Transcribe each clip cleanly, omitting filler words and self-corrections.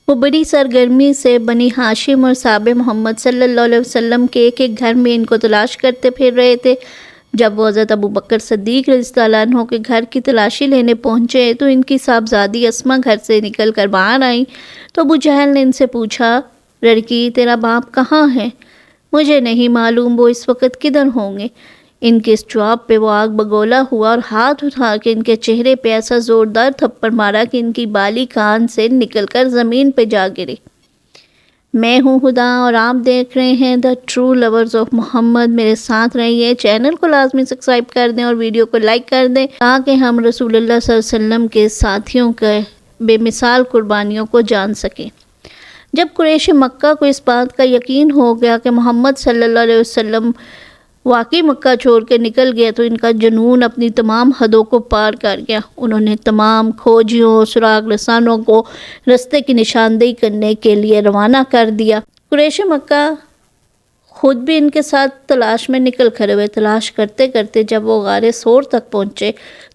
وہ بڑی سرگرمی سے بنی ہاشم اور صحاب محمد صلی اللہ علیہ وسلم کے ایک ایک گھر میں ان کو تلاش کرتے پھر رہے تھے۔ جب وہ حضرت ابو بکر صدیق رضی اللہ عنہ کے گھر کی تلاشی لینے پہنچے تو ان کی صاحبزادی اسما گھر سے نکل کر باہر آئیں تو ابو جہل نے ان سے پوچھا، لڑکی تیرا باپ کہاں ہے؟ مجھے نہیں معلوم وہ اس وقت کدھر ہوں گے۔ ان کے اس جواب پہ وہ آگ بگولا ہوا اور ہاتھ اٹھا کے ان کے چہرے پہ ایسا زوردار تھپڑ مارا کہ ان کی بالی کان سے نکل کر زمین پہ جا گری۔ میں ہوں خدا اور آپ دیکھ رہے ہیں دا ٹرو لورز آف محمد۔ میرے ساتھ رہیے، چینل کو لازمی سبسکرائب کر دیں اور ویڈیو کو لائک کر دیں تاکہ ہم رسول اللہ صلی اللہ علیہ وسلم کے ساتھیوں کے بے مثال قربانیوں کو جان سکیں۔ جب قریش مکہ کو اس بات کا یقین ہو گیا کہ محمد صلی اللہ علیہ وسلم واقعی مکہ چھوڑ کے نکل گیا تو ان کا جنون اپنی تمام حدوں کو پار کر گیا۔ انہوں نے تمام کھوجیوں اور سراغ رسانوں کو رستے کی نشاندہی کرنے کے لیے روانہ کر دیا۔ قریش مکہ خود بھی ان کے ساتھ تلاش میں نکل کھڑے ہوئے۔ تلاش کرتے کرتے جب وہ غار ثور تک پہنچے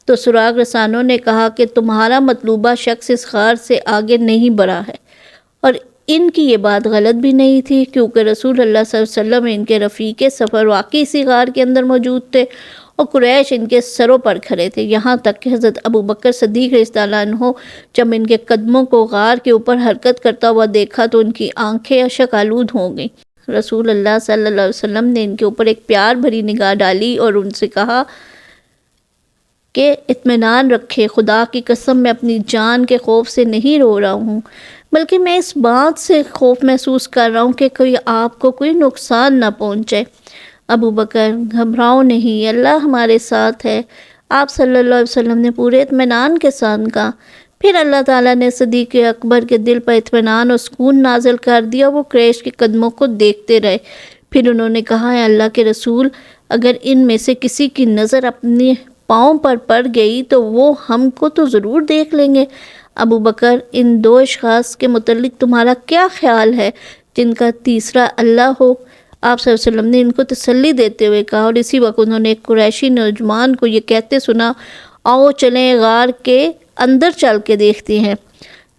تو سراغ رسانوں نے کہا کہ تمہارا مطلوبہ شخص اس غار سے آگے نہیں بڑھا ہے، اور ان کی یہ بات غلط بھی نہیں تھی کیونکہ رسول اللہ صلی اللہ علیہ وسلم ان کے رفیق سفر واقعی اسی غار کے اندر موجود تھے اور قریش ان کے سروں پر کھڑے تھے، یہاں تک کہ حضرت ابو بکر صدیق رضی اللہ عنہ جب ان کے قدموں کو غار کے اوپر حرکت کرتا ہوا دیکھا تو ان کی آنکھیں اشک آلود ہو گئیں۔ رسول اللہ صلی اللہ علیہ وسلم نے ان کے اوپر ایک پیار بھری نگاہ ڈالی اور ان سے کہا کہ اطمینان رکھے، خدا کی قسم میں اپنی جان کے خوف سے نہیں رو رہا ہوں، بلکہ میں اس بات سے خوف محسوس کر رہا ہوں کہ آپ کو کوئی نقصان نہ پہنچے۔ ابو بکر گھبراؤ نہیں، اللہ ہمارے ساتھ ہے، آپ صلی اللہ علیہ وسلم نے پورے اطمینان کے ساتھ کہا۔ پھر اللہ تعالیٰ نے صدیق اکبر کے دل پر اطمینان اور سکون نازل کر دیا، وہ قریش کے قدموں کو دیکھتے رہے۔ پھر انہوں نے کہا، اے اللہ کے رسول، اگر ان میں سے کسی کی نظر اپنے پاؤں پر پڑ گئی تو وہ ہم کو تو ضرور دیکھ لیں گے۔ ابو بکر، ان دو اشخاص کے متعلق تمہارا کیا خیال ہے جن کا تیسرا اللہ ہو؟ آپ صلی اللہ علیہ وسلم نے ان کو تسلی دیتے ہوئے کہا، اور اسی وقت انہوں نے ایک قریشی نوجوان کو یہ کہتے سنا، آؤ چلیں غار کے اندر چل کے دیکھتے ہیں۔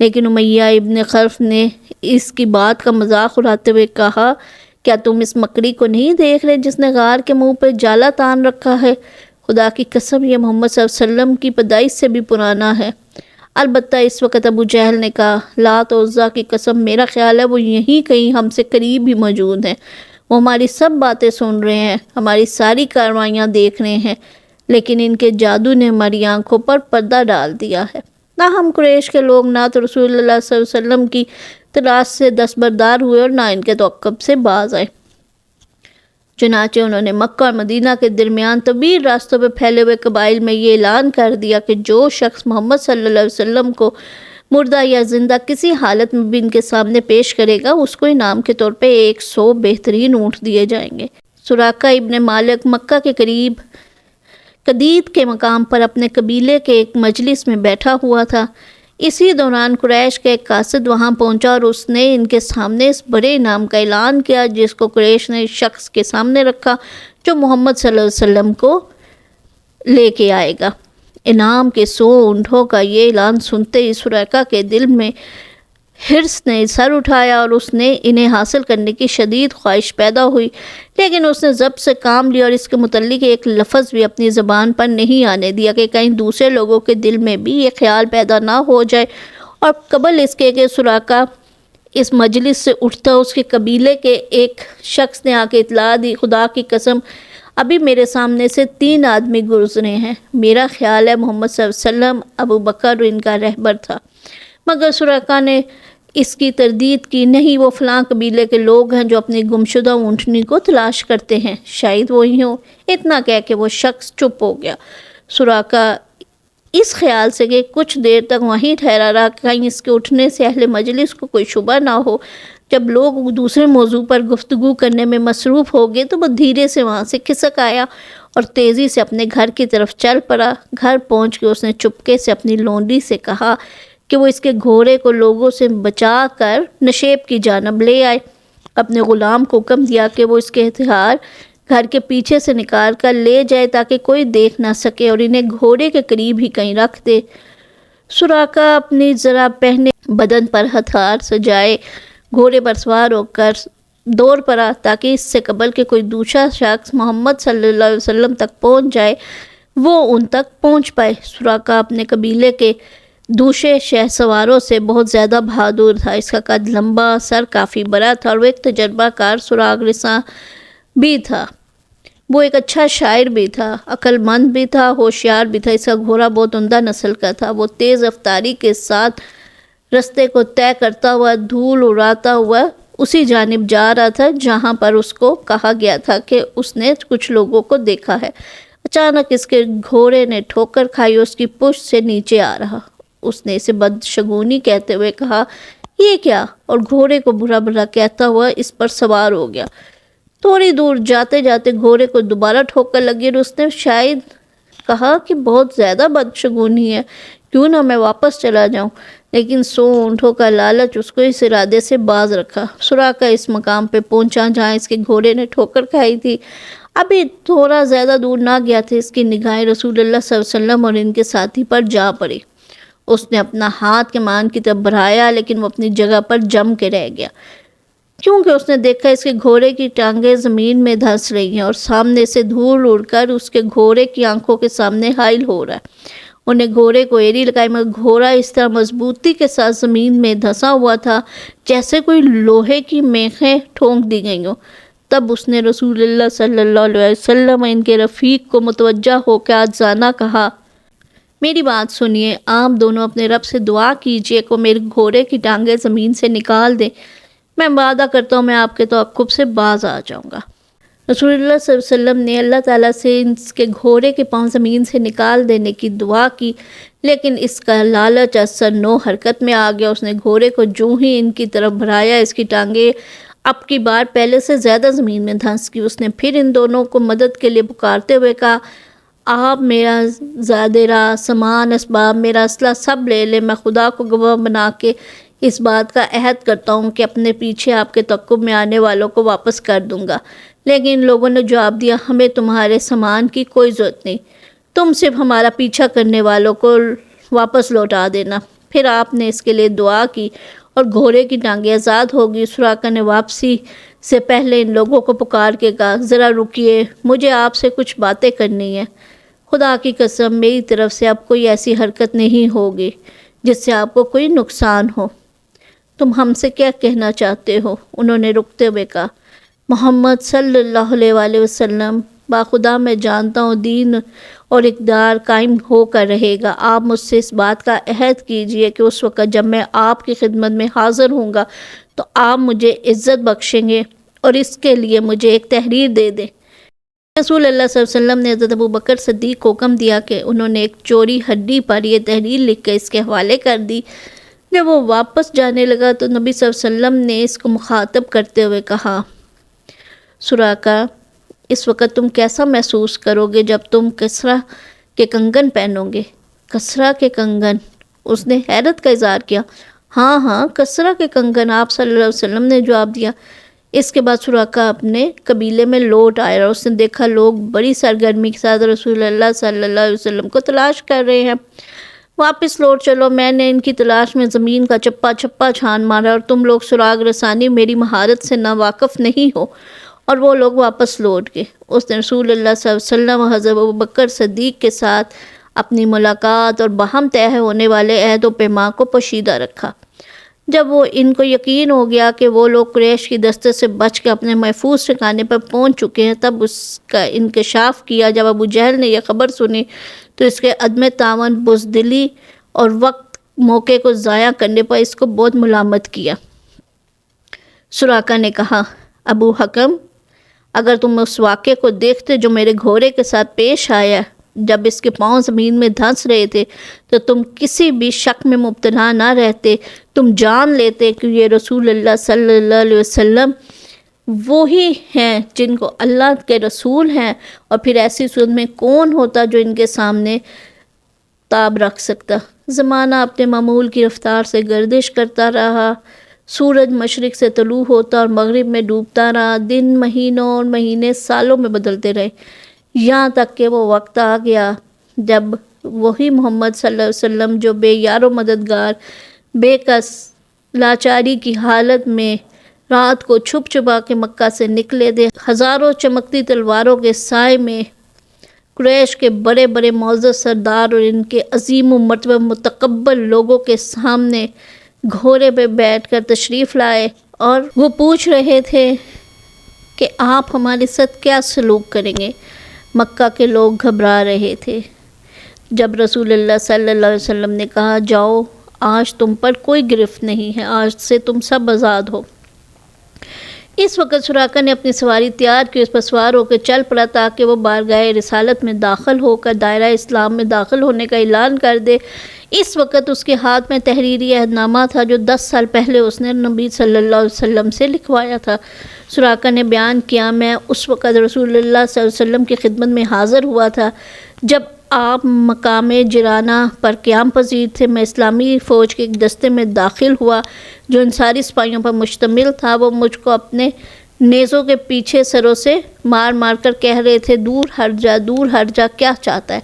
لیکن امیہ ابن خلف نے اس کی بات کا مذاق اڑاتے ہوئے کہا، کیا تم اس مکڑی کو نہیں دیکھ رہے جس نے غار کے منہ پہ جالا تان رکھا ہے؟ خدا کی قسم یہ محمد صلی اللہ علیہ وسلم کی پیدائش سے بھی پرانا ہے۔ البتہ اس وقت ابو جہل نے کہا، لات و عزیٰ کی قسم، میرا خیال ہے وہ یہیں کہیں ہم سے قریب ہی موجود ہیں، وہ ہماری سب باتیں سن رہے ہیں، ہماری ساری کارروائیاں دیکھ رہے ہیں، لیکن ان کے جادو نے ہماری آنکھوں پر پردہ ڈال دیا ہے۔ نہ ہم قریش کے لوگ نہ تو رسول اللہ صلی اللہ علیہ وسلم کی تلاش سے دستبردار ہوئے اور نہ ان کے توقب سے باز آئے۔ چنانچہ انہوں نے مکہ اور مدینہ کے درمیان طویل راستوں پہ پھیلے ہوئے قبائل میں یہ اعلان کر دیا کہ جو شخص محمد صلی اللہ علیہ وسلم کو مردہ یا زندہ کسی حالت میں بھی ان کے سامنے پیش کرے گا اس کو انعام کے طور پہ 100 بہترین اونٹ دیے جائیں گے۔ سراقہ ابن مالک مکہ کے قریب قدید کے مقام پر اپنے قبیلے کے ایک مجلس میں بیٹھا ہوا تھا۔ اسی دوران قریش کا ایک قاصد وہاں پہنچا اور اس نے ان کے سامنے اس بڑے انعام کا اعلان کیا جس کو قریش نے اس شخص کے سامنے رکھا جو محمد صلی اللہ علیہ وسلم کو لے کے آئے گا۔ انعام کے 100 اونٹوں کا یہ اعلان سنتے ہی سراقہ کے دل میں حرص نے سر اٹھایا اور اس نے انہیں حاصل کرنے کی شدید خواہش پیدا ہوئی، لیکن اس نے ضبط سے کام لیا اور اس کے متعلق ایک لفظ بھی اپنی زبان پر نہیں آنے دیا کہ کہیں دوسرے لوگوں کے دل میں بھی یہ خیال پیدا نہ ہو جائے، اور قبل اس کے کہ سراقہ اس مجلس سے اٹھتا اس کے قبیلے کے ایک شخص نے آ کے اطلاع دی، خدا کی قسم ابھی میرے سامنے سے 3 آدمی گزرے ہیں، میرا خیال ہے محمد صلی اللہ علیہ وسلم ابو بکر ان کا رہبر تھا۔ مگر سراقہ نے اس کی تردید کی، نہیں، وہ فلاں قبیلے کے لوگ ہیں جو اپنی گمشدہ اونٹنی کو تلاش کرتے ہیں، شاید وہی ہوں۔ اتنا کہہ کے وہ شخص چپ ہو گیا۔ سراقہ اس خیال سے کہ کچھ دیر تک وہیں ٹھہرا رہا کہ کہیں اس کے اٹھنے سے اہل مجلس کو کوئی شبہ نہ ہو۔ جب لوگ دوسرے موضوع پر گفتگو کرنے میں مصروف ہو گئے تو وہ دھیرے سے وہاں سے کھسک آیا اور تیزی سے اپنے گھر کی طرف چل پڑا۔ گھر پہنچ کے اس نے چپکے سے اپنی لونڈی سے کہا کہ وہ اس کے گھوڑے کو لوگوں سے بچا کر نشیب کی جانب لے آئے۔ اپنے غلام کو حکم دیا کہ وہ اس کے ہتھیار گھر کے پیچھے سے نکال کر لے جائے تاکہ کوئی دیکھ نہ سکے اور انہیں گھوڑے کے قریب ہی کہیں رکھ دے۔ سراقہ اپنی ذرا پہنے بدن پر ہتھیار سجائے گھوڑے پر سوار ہو کر دور پڑا تاکہ اس سے قبل کہ کوئی دوسرا شخص محمد صلی اللہ علیہ وسلم تک پہنچ جائے وہ ان تک پہنچ پائے۔ سراقہ اپنے قبیلے کے دوسرے شہ سواروں سے بہت زیادہ بہادر تھا۔ اس کا قد لمبا، سر کافی بڑا تھا اور وہ ایک تجربہ کار سراغ رساں بھی تھا۔ وہ ایک اچھا شاعر بھی تھا، عقل مند بھی تھا، ہوشیار بھی تھا۔ اس کا گھوڑا بہت عمدہ نسل کا تھا۔ وہ تیز رفتاری کے ساتھ رستے کو طے کرتا ہوا دھول اڑاتا ہوا اسی جانب جا رہا تھا جہاں پر اس کو کہا گیا تھا کہ اس نے کچھ لوگوں کو دیکھا ہے۔ اچانک اس کے گھوڑے نے ٹھوکر کھائی اور اس کی پشت سے نیچے آ رہا۔ اس نے اسے بدشگونی کہتے ہوئے کہا، یہ کیا؟ اور گھوڑے کو برا بھلا کہتا ہوا اس پر سوار ہو گیا۔ تھوڑی دور جاتے جاتے گھوڑے کو دوبارہ ٹھوکر لگی اور اس نے شاید کہا کہ بہت زیادہ بدشگونی ہے، کیوں نہ میں واپس چلا جاؤں، لیکن 100 اونٹوں کا لالچ اس کو اس ارادے سے باز رکھا۔ سراقہ اس مقام پہ پہنچا جہاں اس کے گھوڑے نے ٹھوکر کھائی تھی۔ ابھی تھوڑا زیادہ دور نہ گیا تھا، اس کی نگاہیں رسول اللہ صلی اللہ علیہ وسلم اور ان کے ساتھی پر جا پڑی۔ اس نے اپنا ہاتھ کمان کی طرف بڑھایا لیکن وہ اپنی جگہ پر جم کے رہ گیا، کیونکہ اس نے دیکھا اس کے گھوڑے کی ٹانگیں زمین میں دھنس رہی ہیں اور سامنے سے دھول اڑ کر اس کے گھوڑے کی آنکھوں کے سامنے حائل ہو رہا ہے۔ انہیں گھوڑے کو ایڑی لگائی مگر گھوڑا اس طرح مضبوطی کے ساتھ زمین میں دھنسا ہوا تھا جیسے کوئی لوہے کی میخیں ٹھونک دی گئی ہوں۔ تب اس نے رسول اللہ صلی اللہ علیہ وسلم ان کے رفیق کو متوجہ ہو کے عاجزانہ کہا، میری بات سنیے، آپ دونوں اپنے رب سے دعا کیجئے کہ میرے گھوڑے کی ٹانگیں زمین سے نکال دیں، میں وعدہ کرتا ہوں میں آپ کے توقف سے باز آ جاؤں گا۔ رسول اللہ صلی اللہ علیہ وسلم نے اللہ تعالیٰ سے اس کے گھوڑے کے پاؤں زمین سے نکال دینے کی دعا کی، لیکن اس کا لالچ اثر نو حرکت میں آ گیا۔ اس نے گھوڑے کو جو ہی ان کی طرف بڑھایا، اس کی ٹانگیں اب کی بار پہلے سے زیادہ زمین میں دھنس گئی۔ اس نے پھر ان دونوں کو مدد کے لیے پکارتے ہوئے کہا، آپ میرا زادہ راہ، سامان، اسباب، میرا اسلحہ سب لے لیں، میں خدا کو گواہ بنا کے اس بات کا عہد کرتا ہوں کہ اپنے پیچھے آپ کے تعاقب میں آنے والوں کو واپس کر دوں گا۔ لیکن لوگوں نے جواب دیا، ہمیں تمہارے سامان کی کوئی ضرورت نہیں، تم صرف ہمارا پیچھا کرنے والوں کو واپس لوٹا دینا۔ پھر آپ نے اس کے لیے دعا کی اور گھوڑے کی ٹانگیں آزاد ہو گئی۔ سراقہ نے واپسی سے پہلے ان لوگوں کو پکار کے کہا، ذرا رکیے، مجھے آپ سے کچھ باتیں کرنی ہیں۔ خدا کی قسم میری طرف سے اب کوئی ایسی حرکت نہیں ہوگی جس سے آپ کو کوئی نقصان ہو۔ تم ہم سے کیا کہنا چاہتے ہو؟ انہوں نے رکتے ہوئے کہا، محمد صلی اللہ علیہ وسلم، باخدا میں جانتا ہوں دین اور اقدار قائم ہو کر رہے گا۔ آپ مجھ سے اس بات کا عہد کیجئے کہ اس وقت جب میں آپ کی خدمت میں حاضر ہوں گا تو آپ مجھے عزت بخشیں گے اور اس کے لیے مجھے ایک تحریر دے دیں۔ رسول اللہ صلی اللہ علیہ وسلم نے حضرت ابوبکر صدیق کو حکم دیا کہ انہوں نے ایک چوری ہڈی پر یہ تحریر لکھ کے اس کے حوالے کر دی۔ جب وہ واپس جانے لگا تو نبی صلی اللہ علیہ وسلم نے اس کو مخاطب کرتے ہوئے کہا، سراقہ، اس وقت تم کیسا محسوس کرو گے جب تم کسرا کے کنگن پہنو گے؟ کسرا کے کنگن؟ اس نے حیرت کا اظہار کیا۔ ہاں، کسرا کے کنگن، آپ صلی اللہ علیہ وسلم نے جواب دیا۔ اس کے بعد سراقہ اپنے قبیلے میں لوٹ آیا اور اس نے دیکھا لوگ بڑی سرگرمی کے ساتھ رسول اللہ صلی اللہ علیہ وسلم کو تلاش کر رہے ہیں۔ واپس لوٹ چلو، میں نے ان کی تلاش میں زمین کا چپا چپا چھان مارا اور تم لوگ سراغ رسانی میری مہارت سے ناواقف نہیں ہو۔ اور وہ لوگ واپس لوٹ گئے۔ اس نے رسول اللہ صلی اللہ علیہ وسلم و حضرت ابوبکر صدیق کے ساتھ اپنی ملاقات اور باہم طے ہونے والے عہد و پیمان کو پوشیدہ رکھا۔ جب وہ ان کو یقین ہو گیا کہ وہ لوگ قریش کی دستے سے بچ کے اپنے محفوظ ٹھکانے پر پہنچ چکے ہیں، تب اس کا انکشاف کیا۔ جب ابو جہل نے یہ خبر سنی تو اس کے عدم تعاون، بزدلی اور وقت موقع کو ضائع کرنے پر اس کو بہت ملامت کیا۔ سراقہ نے کہا، ابو حکم، اگر تم اس واقعے کو دیکھتے جو میرے گھوڑے کے ساتھ پیش آیا جب اس کے پاؤں زمین میں دھنس رہے تھے تو تم کسی بھی شک میں مبتلا نہ رہتے، تم جان لیتے کہ یہ رسول اللہ صلی اللہ علیہ وسلم وہی ہیں جن کو اللہ کے رسول ہیں، اور پھر ایسی صورت میں کون ہوتا جو ان کے سامنے تاب رکھ سکتا۔ زمانہ اپنے معمول کی رفتار سے گردش کرتا رہا، سورج مشرق سے طلوع ہوتا اور مغرب میں ڈوبتا رہا، دن مہینوں اور مہینے سالوں میں بدلتے رہے، یہاں تک کہ وہ وقت آ گیا جب وہی محمد صلی اللہ علیہ وسلم جو بے یار و مددگار، بے کس، لاچاری کی حالت میں رات کو چھپ چھپا کے مکہ سے نکلے تھے، ہزاروں چمکتی تلواروں کے سائے میں قریش کے بڑے بڑے معزز سردار اور ان کے عظیم و مرتبہ متقبل لوگوں کے سامنے گھوڑے پہ بیٹھ کر تشریف لائے، اور وہ پوچھ رہے تھے کہ آپ ہمارے ساتھ کیا سلوک کریں گے۔ مکہ کے لوگ گھبرا رہے تھے۔ جب رسول اللہ صلی اللہ علیہ وسلم نے کہا جاؤ، آج تم پر کوئی گرفت نہیں ہے، آج سے تم سب آزاد ہو۔ اس وقت سراقہ نے اپنی سواری تیار کی، اس پر سوار ہو کے چل پڑا تاکہ وہ بارگاہ رسالت میں داخل ہو کر دائرہ اسلام میں داخل ہونے کا اعلان کر دے۔ اس وقت اس کے ہاتھ میں تحریری عہد نامہ تھا جو 10 سال پہلے اس نے نبی صلی اللہ علیہ وسلم سے لکھوایا تھا۔ سراقہ نے بیان کیا، میں اس وقت رسول اللہ صلی اللہ علیہ وسلم کی خدمت میں حاضر ہوا تھا جب آپ مقام جرانہ پر قیام پذیر تھے۔ میں اسلامی فوج کے ایک دستے میں داخل ہوا جو انصاری سپاہیوں پر مشتمل تھا۔ وہ مجھ کو اپنے نیزوں کے پیچھے سروں سے مار مار کر کہہ رہے تھے دور ہٹ جا، دور ہٹ جا، کیا چاہتا ہے؟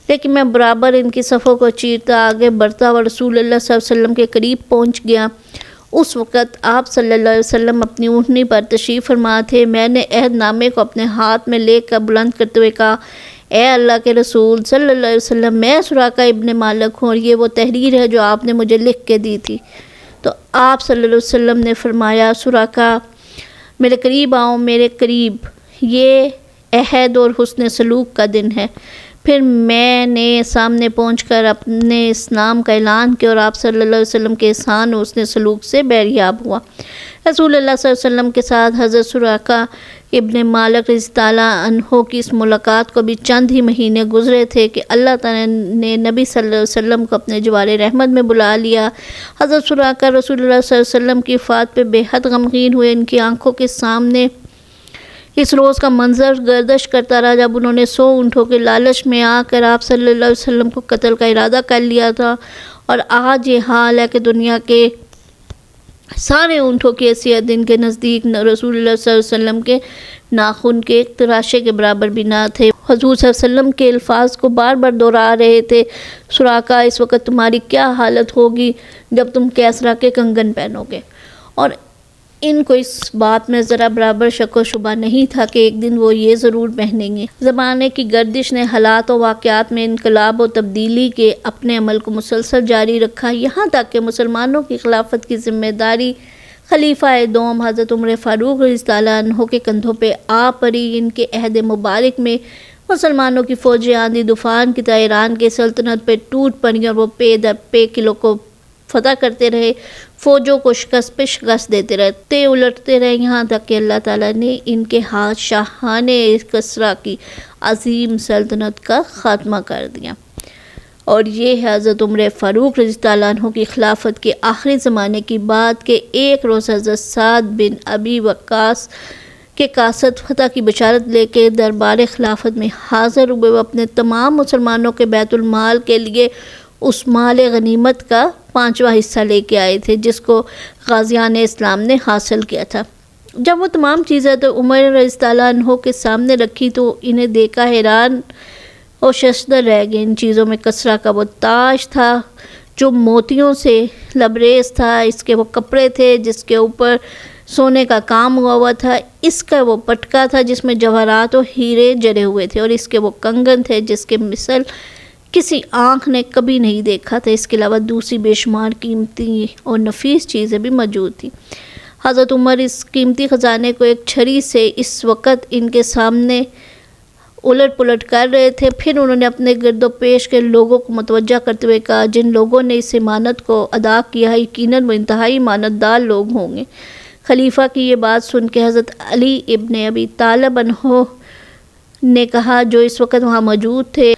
لیکن میں برابر ان کی صفوں کو چیرتا آگے بڑھتا اور رسول اللہ صلی اللہ علیہ وسلم کے قریب پہنچ گیا۔ اس وقت آپ صلی اللہ علیہ وسلم اپنی اونٹنی پر تشریف فرما تھے۔ میں نے عہد نامے کو اپنے ہاتھ میں لے کر بلند کرتے ہوئے کہا، اے اللہ کے رسول صلی اللہ علیہ وسلم، میں سراقہ ابن مالک ہوں اور یہ وہ تحریر ہے جو آپ نے مجھے لکھ کے دی تھی۔ تو آپ صلی اللہ علیہ وسلم نے فرمایا، سراقہ میرے قریب آؤ، میرے قریب، یہ عہد اور حسن سلوک کا دن ہے۔ پھر میں نے سامنے پہنچ کر اپنے اس نام کا اعلان کیا اور آپ صلی اللہ علیہ وسلم کے احسان اور حسن سلوک سے بہریاب ہوا۔ رسول اللہ صلی اللہ علیہ وسلم کے ساتھ حضرت سراقہ ابن مالک رضی تعالیٰ عنہ کی اس ملاقات کو بھی چند ہی مہینے گزرے تھے کہ اللہ تعالیٰ نے نبی صلی اللہ علیہ وسلم کو اپنے جوار رحمت میں بلا لیا۔ حضرت سراقہ رسول اللہ صلی اللہ علیہ وسلم کی وفات پہ بے حد غمگین ہوئے۔ ان کی آنکھوں کے سامنے اس روز کا منظر گردش کرتا رہا جب انہوں نے 100 اونٹوں کے لالچ میں آ کر آپ صلی اللہ علیہ وسلم کو قتل کا ارادہ کر لیا تھا، اور آج یہ حال ہے کہ دنیا کے سارے اونٹوں کی حیثیت ان کے نزدیک رسول اللہ صلی اللہ علیہ وسلم کے ناخن کے ایک تراشے کے برابر بھی نہ تھے۔ حضور صلی اللہ علیہ وسلم کے الفاظ کو بار بار دہرا رہے تھے، سراقہ اس وقت تمہاری کیا حالت ہوگی جب تم کیسرا کے کنگن پہنو گے۔ اور ان کو اس بات میں ذرا برابر شک و شبہ نہیں تھا کہ ایک دن وہ یہ ضرور پہنیں گے۔ زمانے کی گردش نے حالات و واقعات میں انقلاب و تبدیلی کے اپنے عمل کو مسلسل جاری رکھا، یہاں تک کہ مسلمانوں کی خلافت کی ذمہ داری خلیفہ دوم حضرت عمر فاروق رضی اللہ عنہ کے کندھوں پہ آ پڑی۔ ان کے عہد مبارک میں مسلمانوں کی فوجیں آندھی طوفان کی طرح ایران کے سلطنت پہ ٹوٹ پڑیں اور وہ پے در پے قلعوں کو فتح کرتے رہے، فوجوں کو شکست پہ شکست دیتے رہتے، الٹتے رہے، یہاں تک کہ اللہ تعالیٰ نے ان کے ہاتھ شاہانہ کسریٰ کی عظیم سلطنت کا خاتمہ کر دیا۔ اور یہ ہے حضرت عمر فاروق رضی اللہ عنہ کی خلافت کے آخری زمانے کی بات کہ ایک روز حضرت سعد بن ابی وقاص کے قاصد فتح کی بشارت لے کے دربار خلافت میں حاضر ہوئے۔ وہ اپنے تمام مسلمانوں کے بیت المال کے لیے اس مال غنیمت کا 5واں حصہ لے کے آئے تھے جس کو غازیان اسلام نے حاصل کیا تھا۔ جب وہ تمام چیزیں تو عمر رضی اللہ عنہ کے سامنے رکھی تو انہیں دیکھا حیران اور ششدر رہ گئے۔ ان چیزوں میں کسریٰ کا وہ تاج تھا جو موتیوں سے لبریز تھا، اس کے وہ کپڑے تھے جس کے اوپر سونے کا کام ہوا ہوا تھا، اس کا وہ پٹکا تھا جس میں جواہرات و ہیرے جڑے ہوئے تھے، اور اس کے وہ کنگن تھے جس کے مثل کسی آنکھ نے کبھی نہیں دیکھا تھا۔ اس کے علاوہ دوسری بے شمار قیمتی اور نفیس چیزیں بھی موجود تھیں۔ حضرت عمر اس قیمتی خزانے کو ایک چھری سے اس وقت ان کے سامنے الٹ پلٹ کر رہے تھے۔ پھر انہوں نے اپنے گرد و پیش کے لوگوں کو متوجہ کرتے ہوئے کہا، جن لوگوں نے اس امانت کو ادا کیا ہے یقیناً وہ انتہائی امانت دار لوگ ہوں گے۔ خلیفہ کی یہ بات سن کے حضرت علی ابن ابی طالب عنہ نے کہا جو اس وقت وہاں موجود تھے،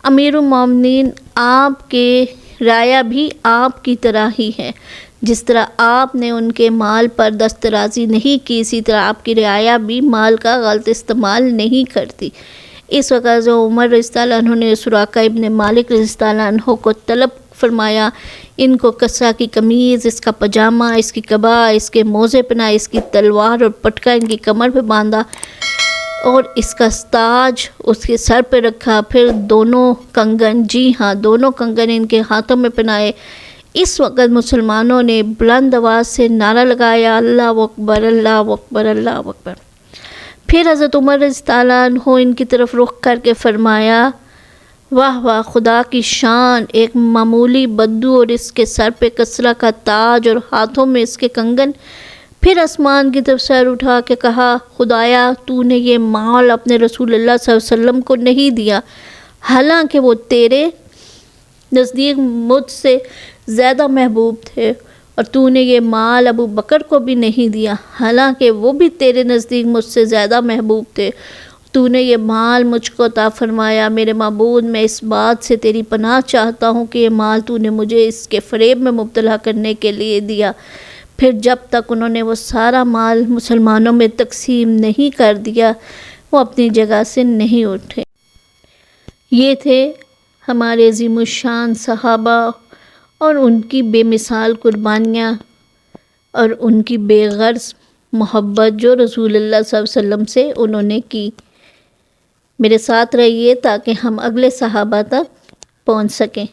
امیر المومنین، آپ کے رعایا بھی آپ کی طرح ہی ہے، جس طرح آپ نے ان کے مال پر دسترازی نہیں کی اسی طرح آپ کی رعایا بھی مال کا غلط استعمال نہیں کرتی۔ اس وقت جو عمر رضی اللہ عنہ نے سراقہ ابن مالک رضی اللہ عنہ کو طلب فرمایا، ان کو کسریٰ کی قمیض، اس کا پاجامہ، اس کی قبا، اس کے موزے پہنا، اس کی تلوار اور پٹکا ان کی کمر پہ باندھا، اور اس کا تاج اس کے سر پہ رکھا، پھر دونوں کنگن، جی ہاں دونوں کنگن ان کے ہاتھوں میں پہنائے۔ اس وقت مسلمانوں نے بلند آواز سے نعرہ لگایا، اللہ اکبر اللہ اکبر اللہ اکبر۔ پھر حضرت عمر رضی اللہ عنہ ان کی طرف رخ کر کے فرمایا، واہ واہ خدا کی شان، ایک معمولی بدو اور اس کے سر پہ کسرا کا تاج اور ہاتھوں میں اس کے کنگن۔ پھر آسمان کی طرف سر اٹھا کے کہا، خدایا تو نے یہ مال اپنے رسول اللہ صلی اللہ علیہ وسلم کو نہیں دیا، حالانکہ وہ تیرے نزدیک مجھ سے زیادہ محبوب تھے، اور تو نے یہ مال ابو بکر کو بھی نہیں دیا، حالانکہ وہ بھی تیرے نزدیک مجھ سے زیادہ محبوب تھے۔ تو نے یہ مال مجھ کو عطا فرمایا، میرے معبود میں اس بات سے تیری پناہ چاہتا ہوں کہ یہ مال تو نے مجھے اس کے فریب میں مبتلا کرنے کے لیے دیا۔ پھر جب تک انہوں نے وہ سارا مال مسلمانوں میں تقسیم نہیں کر دیا، وہ اپنی جگہ سے نہیں اٹھے۔ یہ تھے ہمارے عظیم الشان صحابہ اور ان کی بے مثال قربانیاں اور ان کی بے غرض محبت جو رسول اللہ صلی اللہ علیہ وسلم سے انہوں نے کی۔ میرے ساتھ رہیے تاکہ ہم اگلے صحابہ تک پہنچ سکیں۔